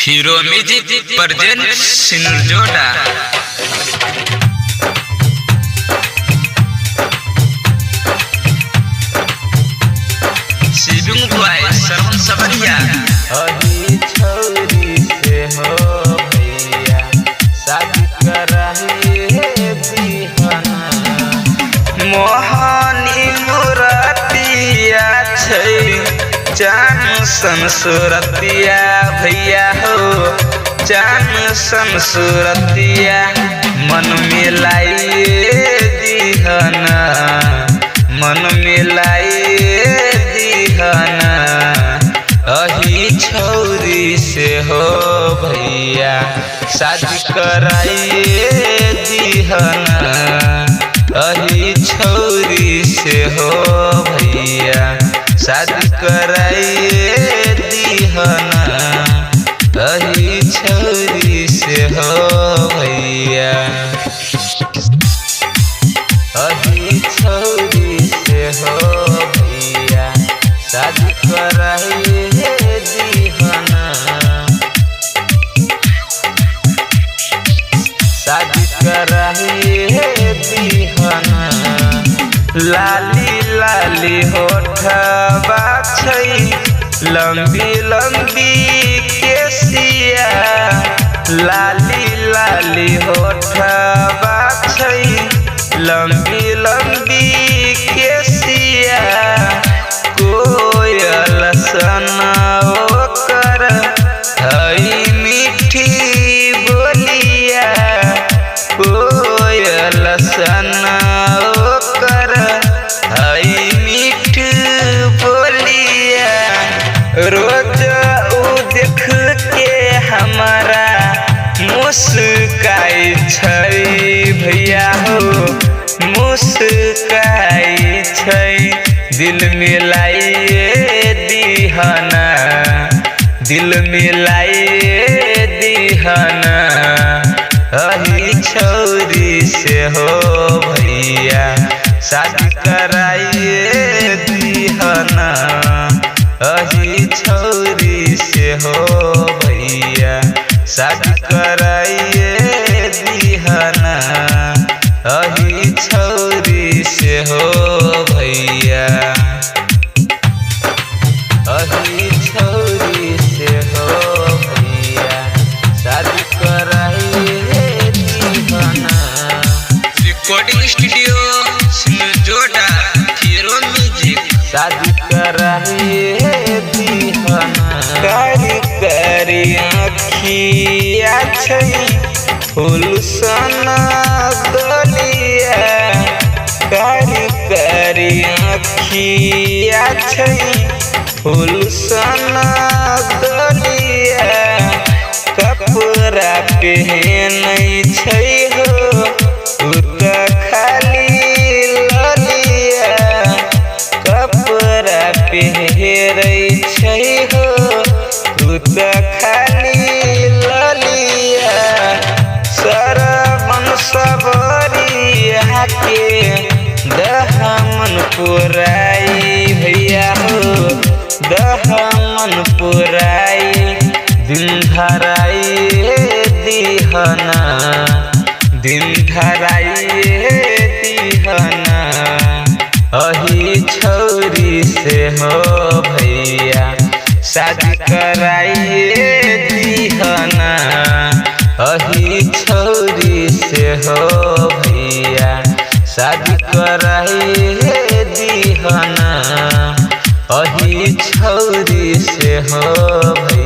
Hero music present सिंजोडा शिवुंग बुआई सरवन सबरिया अही छौरी से हो भैया शादी कराही दीहना मोहनी मुरतिया छै चान संसुरतिया भैया हो चान संसुरतिया मन मिलाइए दीहना मन मिलाइए दीहना अही छौरी से हो भैया शादी कराइए दीहना अही छौरी से हो भैया शादी कराइए दीहना अही छौरी से हो भैया अही छौरी से हो भैया शादी कराइए दीहना शादी कराइए दीहना लाली लाली होठबा छै लंबी लंबी केसिया लाली लाली होठबा छै लंबी लंबी केसिया कोयल सन ओकर हई मीठी बोलिया कोयल सन ओकर हई मीठ बोलिया रोज उ देख के हमारा मुस्काई छै भैया हो मुस्काई छै दिल मिलाइए दीहना दिल मिलाइए दीहना अही छौरी से हो भैया शादी कराइए दीहना अही छौरी से हो भैया शादी कराइए दीहना अही छौरी से हो भैया अही छौरी से हो भैया शादी कराइए दीहना रिकॉर्डिंग स्टूडियो सिंजोडा हीरो म्यूजिक शादी कराइए दीहना कारी कारी आँखिया छै फूल सन गलिया कारी कारी आँखिया छै फूल सन गलिया कपड़ा पहनै छै हो उ खाली ललिया कपड़ा पहिरै छै हो उ खाली ललिया सरवन सबरिया के दहमन पुराई भैया हो दहमन पुराई दिन धराइए दीहना दिन धराइए दीहना अही छौरी से हो भैया शादी कराइए दीहना अही छौरी से हो भैया शादी कराइए दीहना अही छौरी से हो भैया।